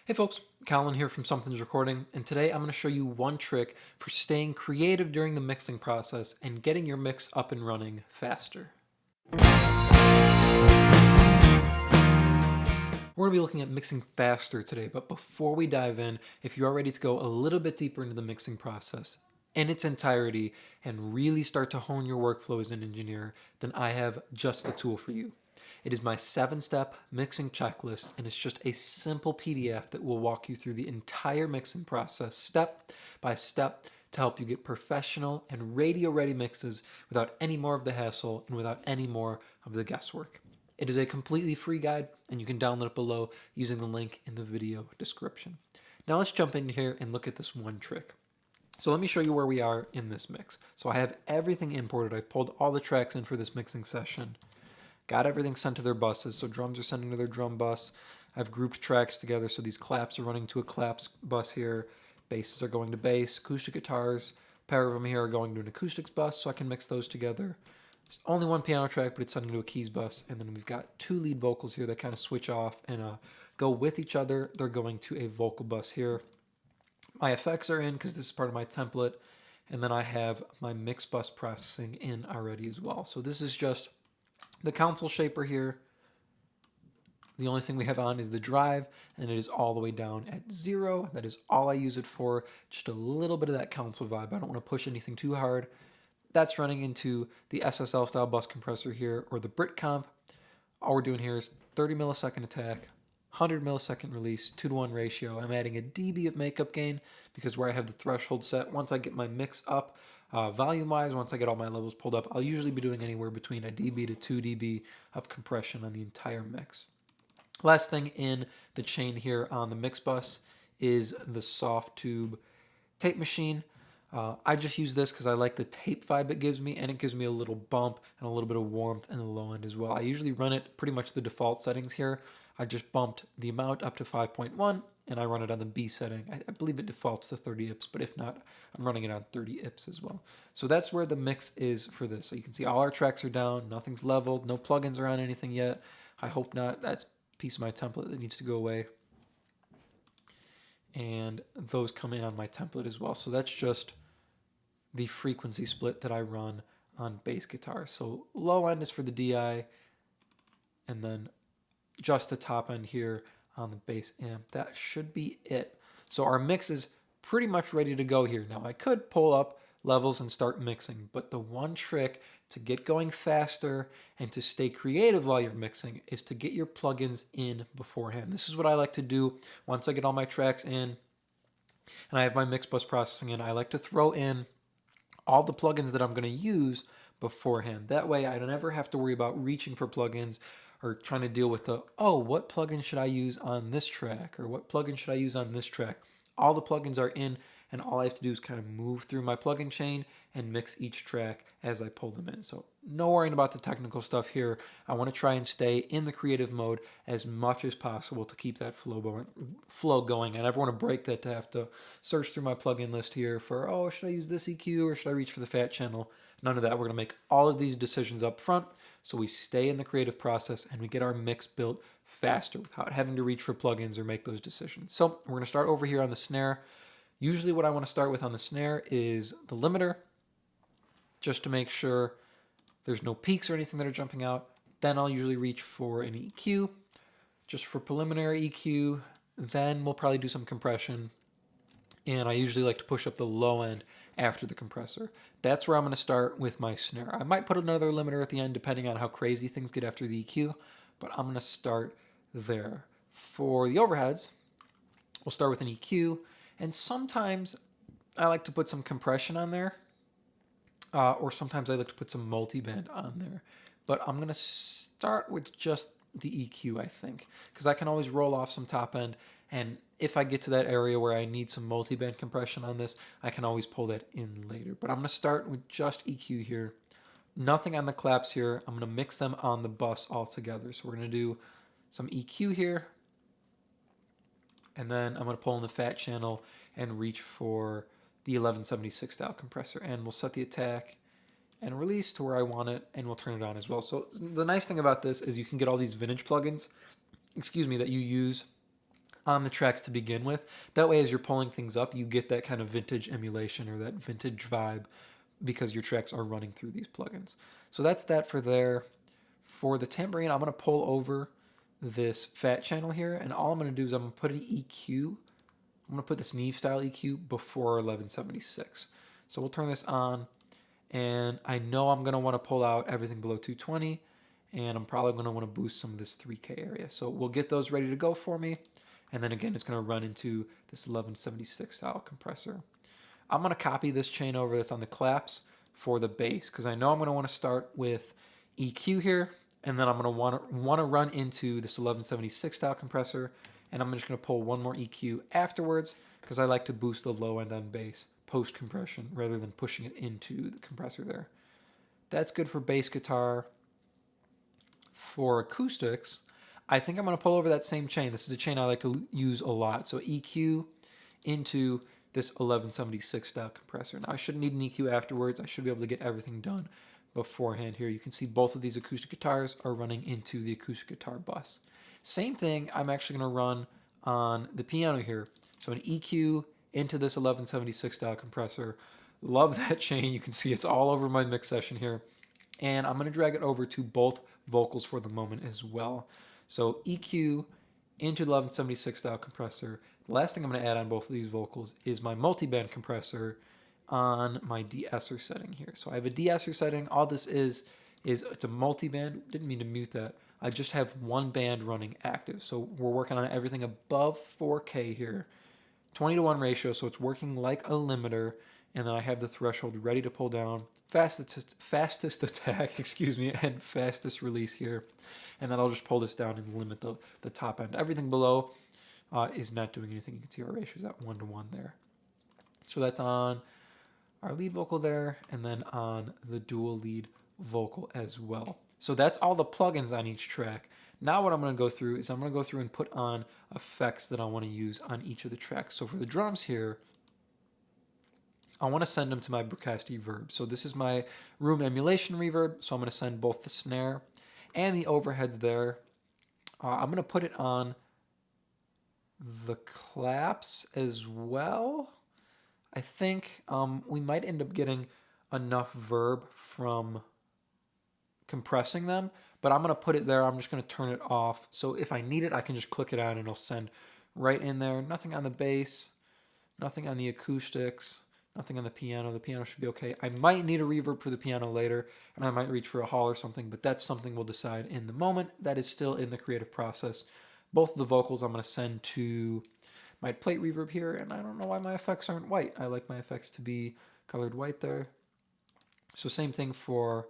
Hey folks, Colin here from Sumthins Recording, and today I'm going to show you one trick for staying creative during the mixing process and getting your mix up and running faster. We're going to be looking at mixing faster today, but before we dive in, if you are ready to go a little bit deeper into the mixing process in its entirety and really start to hone your workflow as an engineer, then I have just the tool for you. It is my 7-step mixing checklist, and it's just a simple PDF that will walk you through the entire mixing process step by step to help you get professional and radio-ready mixes without any more of the hassle and without any more of the guesswork. It is a completely free guide, and you can download it below using the link in the video description. Now let's jump in here and look at this one trick. So let me show you where we are in this mix. So I have everything imported. I've pulled all the tracks in for this mixing session. Got everything sent to their buses, so drums are sending to their drum bus. I've grouped tracks together, so these claps are running to a claps bus here. Basses are going to bass. Acoustic guitars, a pair of them here are going to an acoustics bus, so I can mix those together. There's only one piano track, but it's sending to a keys bus. And then we've got 2 lead vocals here that kind of switch off and go with each other. They're going to a vocal bus here. My effects are in because this is part of my template. And then I have my mix bus processing in already as well. So this is just the console shaper here. The only thing we have on is the drive, and it is all the way down at 0. That is all I use it for. Just a little bit of that console vibe. I don't want to push anything too hard. That's running into the SSL style bus compressor here, or the Brit comp. All we're doing here is 30 millisecond attack, 100 millisecond release, 2-to-1 ratio. I'm adding a dB of makeup gain because where I have the threshold set, once I get my mix up, volume-wise, once I get all my levels pulled up, I'll usually be doing anywhere between a dB to 2 dB of compression on the entire mix. Last thing in the chain here on the mix bus is the soft tube tape machine. I just use this because I like the tape vibe it gives me, and it gives me a little bump and a little bit of warmth in the low end as well. I usually run it pretty much the default settings here. I just bumped the amount up to 5.1, and I run it on the B setting. I believe it defaults to 30 IPS, but if not, I'm running it on 30 IPS as well. So that's where the mix is for this. So you can see all our tracks are down, nothing's leveled, no plugins are on anything yet. I hope not. That's a piece of my template that needs to go away. And those come in on my template as well. So that's just the frequency split that I run on bass guitar. So low end is for the DI, and then just the top end here on the bass amp. That should be it. So our mix is pretty much ready to go here. Now I could pull up levels and start mixing, but the one trick to get going faster and to stay creative while you're mixing is to get your plugins in beforehand. This is what I like to do once I get all my tracks in and I have my mix bus processing in. I like to throw in all the plugins that I'm going to use beforehand. That way I don't ever have to worry about reaching for plugins or trying to deal with what plugin should I use on this track, or what plugin should I use on this track. All the plugins are in, and all I have to do is kind of move through my plugin chain and mix each track as I pull them in. So no worrying about the technical stuff here. I want to try and stay in the creative mode as much as possible to keep that flow going. And I never want to break that to have to search through my plugin list here for, should I use this EQ or should I reach for the fat channel? None of that. We're going to make all of these decisions up front so we stay in the creative process and we get our mix built faster without having to reach for plugins or make those decisions. So we're going to start over here on the snare. Usually what I want to start with on the snare is the limiter, just to make sure there's no peaks or anything that are jumping out. Then I'll usually reach for an EQ, just for preliminary EQ. Then we'll probably do some compression. And I usually like to push up the low end after the compressor. That's where I'm going to start with my snare. I might put another limiter at the end depending on how crazy things get after the EQ, but I'm going to start there. For the overheads, we'll start with an EQ, and sometimes I like to put some compression on there, or sometimes I like to put some multiband on there. But I'm going to start with just the EQ, I think, because I can always roll off some top end, and if I get to that area where I need some multiband compression on this, I can always pull that in later. But I'm going to start with just EQ here. Nothing on the claps here. I'm going to mix them on the bus all together. So we're going to do some EQ here, and then I'm going to pull in the fat channel and reach for the 1176 style compressor, and we'll set the attack and release to where I want it, and we'll turn it on as well. So the nice thing about this is you can get all these vintage plugins, that you use on the tracks to begin with. That way, as you're pulling things up, you get that kind of vintage emulation or that vintage vibe because your tracks are running through these plugins. So that's that for there. For the tambourine, I'm going to pull over this fat channel here, and all I'm going to do is I'm going to put an EQ. I'm going to put this Neve style EQ before 1176. So we'll turn this on, and I know I'm going to want to pull out everything below 220, and I'm probably going to want to boost some of this 3K area. So we'll get those ready to go for me, and then again, it's going to run into this 1176 style compressor. I'm going to copy this chain over that's on the claps for the bass, because I know I'm going to want to start with EQ here, and then I'm going to want to run into this 1176 style compressor, and I'm just going to pull one more EQ afterwards, because I like to boost the low end on bass post compression rather than pushing it into the compressor there. That's good for bass guitar. For acoustics, I think I'm going to pull over that same chain. This is a chain I like to use a lot. So EQ into this 1176 style compressor. Now I shouldn't need an EQ afterwards. I should be able to get everything done beforehand here. You can see both of these acoustic guitars are running into the acoustic guitar bus. Same thing I'm actually going to run on the piano here. So an EQ into this 1176 style compressor. Love that chain. You can see it's all over my mix session here. And I'm going to drag it over to both vocals for the moment as well. So EQ into the 1176 style compressor. The last thing I'm going to add on both of these vocals is my multiband compressor on my de-esser setting here. So I have a de-esser setting. All this is it's a multiband. Didn't mean to mute that. I just have one band running active. So we're working on everything above 4K here. 20:1 ratio, so it's working like a limiter. And then I have the threshold ready to pull down. Fastest attack, excuse me, and fastest release here. And then I'll just pull this down and limit the top end. Everything below is not doing anything. You can see our ratio is at 1:1 there. So that's on our lead vocal there, and then on the dual lead vocal as well. So that's all the plugins on each track. Now what I'm going to go through is I'm going to go through and put on effects that I want to use on each of the tracks. So for the drums here, I want to send them to my Bricasti Verb. So this is my room emulation reverb. So I'm going to send both the snare and the overheads there. I'm going to put it on the claps as well. I think we might end up getting enough verb from compressing them, but I'm going to put it there. I'm just going to turn it off. So if I need it, I can just click it out and it'll send right in there. Nothing on the bass, nothing on the acoustics. Nothing on the piano. The piano should be okay. I might need a reverb for the piano later, and I might reach for a hall or something, but that's something we'll decide in the moment. That is still in the creative process. Both of the vocals I'm going to send to my plate reverb here, and I don't know why my effects aren't white. I like my effects to be colored white there. So same thing for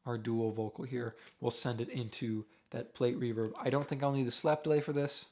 our dual vocal here. We'll send it into that plate reverb. I don't think I'll need the slap delay for this,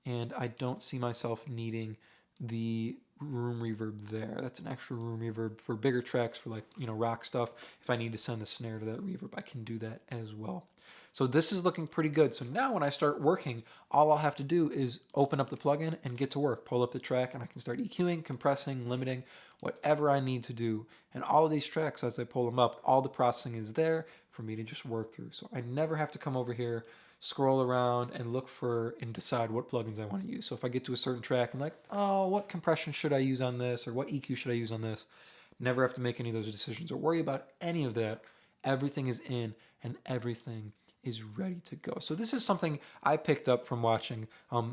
and I don't see myself needing the room reverb there. That's an extra room reverb for bigger tracks, for like, rock stuff. If I need to send the snare to that reverb, I can do that as well. So this is looking pretty good. So now when I start working, all I'll have to do is open up the plugin and get to work. Pull up the track and I can start EQing, compressing, limiting, whatever I need to do. And all of these tracks, as I pull them up, all the processing is there for me to just work through. So I never have to come over here, scroll around and look for and decide what plugins I want to use. So if I get to a certain track and like, oh, what compression should I use on this, or what EQ should I use on this? Never have to make any of those decisions or worry about any of that. Everything is in and everything is ready to go. So this is something I picked up from watching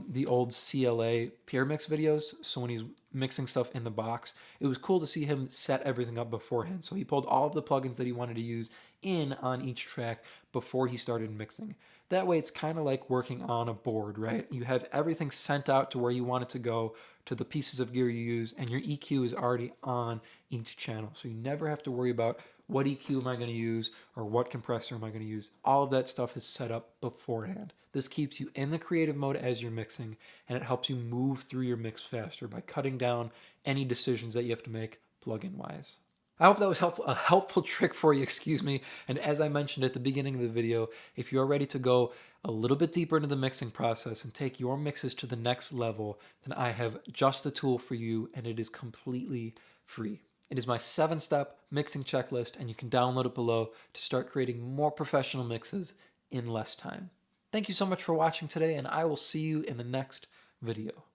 the old CLA peer mix videos. So when he's mixing stuff in the box, it was cool to see him set everything up beforehand. So he pulled all of the plugins that he wanted to use in on each track before he started mixing. That way it's kind of like working on a board, right? You have everything sent out to where you want it to go, to the pieces of gear you use, and your EQ is already on each channel. So you never have to worry about what EQ am I going to use or what compressor am I going to use. All of that stuff is set up beforehand. This keeps you in the creative mode as you're mixing, and it helps you move through your mix faster by cutting down any decisions that you have to make plugin wise. I hope that was a helpful trick for you, excuse me. And as I mentioned at the beginning of the video, if you're ready to go a little bit deeper into the mixing process and take your mixes to the next level, then I have just the tool for you, and it is completely free. It is my 7-step mixing checklist, and you can download it below to start creating more professional mixes in less time. Thank you so much for watching today, and I will see you in the next video.